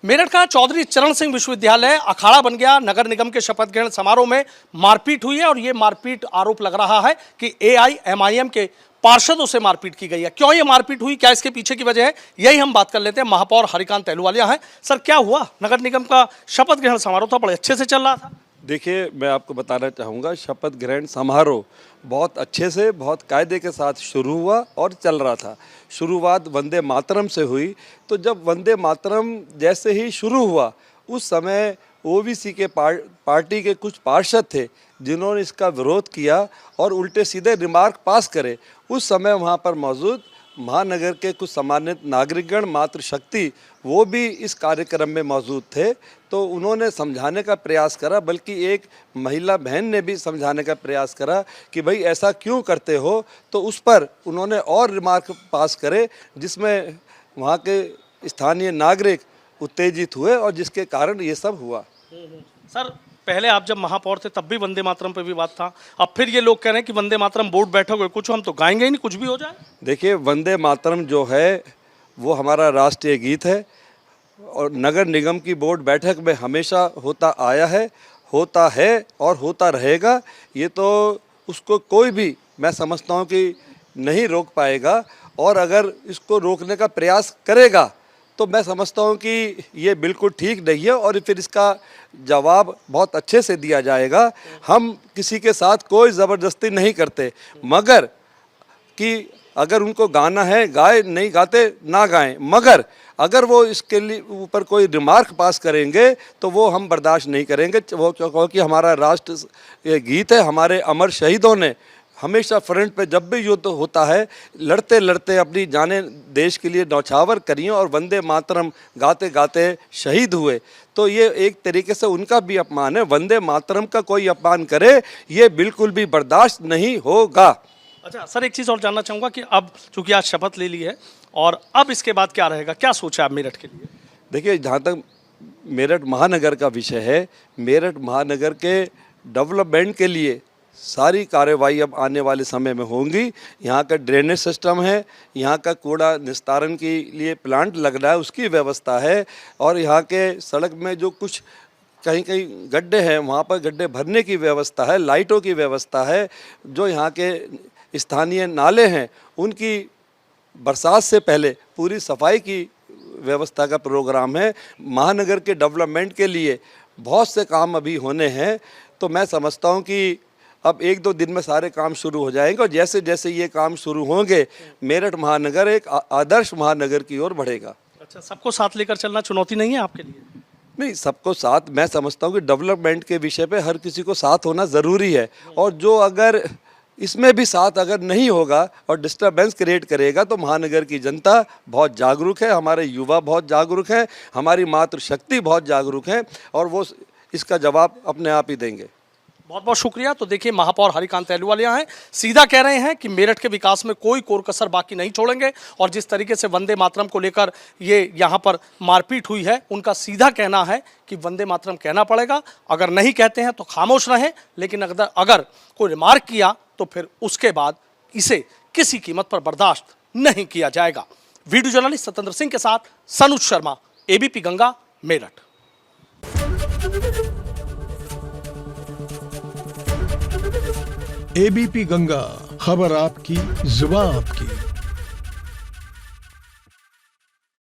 मेरठ का चौधरी चरण सिंह विश्वविद्यालय अखाड़ा बन गया। नगर निगम के शपथ ग्रहण समारोह में मारपीट हुई है और ये मारपीट आरोप लग रहा है कि एआईएमआईएम के पार्षदों से मारपीट की गई है। क्यों ये मारपीट हुई, क्या इसके पीछे की वजह है, यही हम बात कर लेते हैं। महापौर हरिकांत अहलूवालिया हैं। सर, क्या हुआ? नगर निगम का शपथ ग्रहण समारोह था, बड़े अच्छे से चल रहा था। देखिए, मैं आपको बताना चाहूँगा, शपथ ग्रहण समारोह बहुत अच्छे से, बहुत कायदे के साथ शुरू हुआ और चल रहा था। शुरुआत वंदे मातरम से हुई। तो जब वंदे मातरम जैसे ही शुरू हुआ, उस समय ओबीसी के पार्टी के कुछ पार्षद थे जिन्होंने इसका विरोध किया और उल्टे सीधे रिमार्क पास करे। उस समय वहाँ पर मौजूद महानगर के कुछ सम्मानित नागरिकगण, मातृशक्ति, वो भी इस कार्यक्रम में मौजूद थे। तो उन्होंने समझाने का प्रयास करा, बल्कि एक महिला बहन ने भी समझाने का प्रयास करा कि भाई ऐसा क्यों करते हो। तो उस पर उन्होंने और रिमार्क पास करे, जिसमें वहाँ के स्थानीय नागरिक उत्तेजित हुए और जिसके कारण ये सब हुआ। सर, पहले आप जब महापौर थे तब भी वंदे मातरम पे विवाद था। अब फिर ये लोग कह रहे हैं कि वंदे मातरम बोर्ड बैठक हुए, कुछ हम तो गाएंगे ही नहीं, कुछ भी हो जाए। देखिए, वंदे मातरम जो है वो हमारा राष्ट्रीय गीत है और नगर निगम की बोर्ड बैठक में हमेशा होता आया है, होता है और होता रहेगा। ये तो उसको कोई भी, मैं समझता हूँ कि नहीं रोक पाएगा, और अगर इसको रोकने का प्रयास करेगा तो मैं समझता हूँ कि ये बिल्कुल ठीक नहीं है और फिर इसका जवाब बहुत अच्छे से दिया जाएगा। हम किसी के साथ कोई ज़बरदस्ती नहीं करते, मगर कि अगर उनको गाना है गाए, नहीं गाते ना गाएं, मगर अगर वो इसके लिए ऊपर कोई रिमार्क पास करेंगे तो वो हम बर्दाश्त नहीं करेंगे। वो क्योंकि हमारा राष्ट्र ये गीत है। हमारे अमर शहीदों ने हमेशा फ्रंट पे जब भी युद्ध होता है, लड़ते लड़ते अपनी जानें देश के लिए न्यौछावर करी और वंदे मातरम गाते गाते शहीद हुए। तो ये एक तरीके से उनका भी अपमान है। वंदे मातरम का कोई अपमान करे, ये बिल्कुल भी बर्दाश्त नहीं होगा। अच्छा सर, एक चीज़ और जानना चाहूँगा कि अब चूंकि आज शपथ ले ली है और अब इसके बाद क्या रहेगा, क्या सोचा आप मेरठ के लिए? देखिए, जहाँ तक मेरठ महानगर का विषय है, मेरठ महानगर के डेवलपमेंट के लिए सारी कार्रवाई अब आने वाले समय में होंगी। यहाँ का ड्रेनेज सिस्टम है, यहाँ का कूड़ा निस्तारण के लिए प्लांट लग रहा है, उसकी व्यवस्था है, और यहाँ के सड़क में जो कुछ कहीं कहीं गड्ढे हैं वहाँ पर गड्ढे भरने की व्यवस्था है, लाइटों की व्यवस्था है। जो यहाँ के स्थानीय नाले हैं उनकी बरसात से पहले पूरी सफाई की व्यवस्था का प्रोग्राम है। महानगर के डेवलपमेंट के लिए बहुत से काम अभी होने हैं। तो मैं समझता हूँ कि अब 1-2 दिन में सारे काम शुरू हो जाएंगे और जैसे जैसे ये काम शुरू होंगे, मेरठ महानगर एक आदर्श महानगर की ओर बढ़ेगा। अच्छा, सबको साथ लेकर चलना चुनौती नहीं है आपके लिए? नहीं, सबको साथ, मैं समझता हूँ कि डेवलपमेंट के विषय पे हर किसी को साथ होना ज़रूरी है। और जो अगर इसमें भी साथ अगर नहीं होगा और डिस्टर्बेंस क्रिएट करेगा, तो महानगर की जनता बहुत जागरूक है, हमारे युवा बहुत जागरूक हैं, हमारी मातृशक्ति बहुत जागरूक है, और वो इसका जवाब अपने आप ही देंगे। बहुत बहुत शुक्रिया। तो देखिए, महापौर हरिकांत अहलूवालिया हैं, सीधा कह रहे हैं कि मेरठ के विकास में कोई कोर कसर बाकी नहीं छोड़ेंगे। और जिस तरीके से वंदे मातरम को लेकर ये यहाँ पर मारपीट हुई है, उनका सीधा कहना है कि वंदे मातरम कहना पड़ेगा। अगर नहीं कहते हैं तो खामोश रहें, लेकिन अगर कोई रिमार्क किया तो फिर उसके बाद इसे किसी कीमत पर बर्दाश्त नहीं किया जाएगा। वीडियो जर्नलिस्ट सत्येंद्र सिंह के साथ सनुज शर्मा, एबीपी गंगा, मेरठ। एबीपी गंगा, खबर आपकी, जुबान आपकी।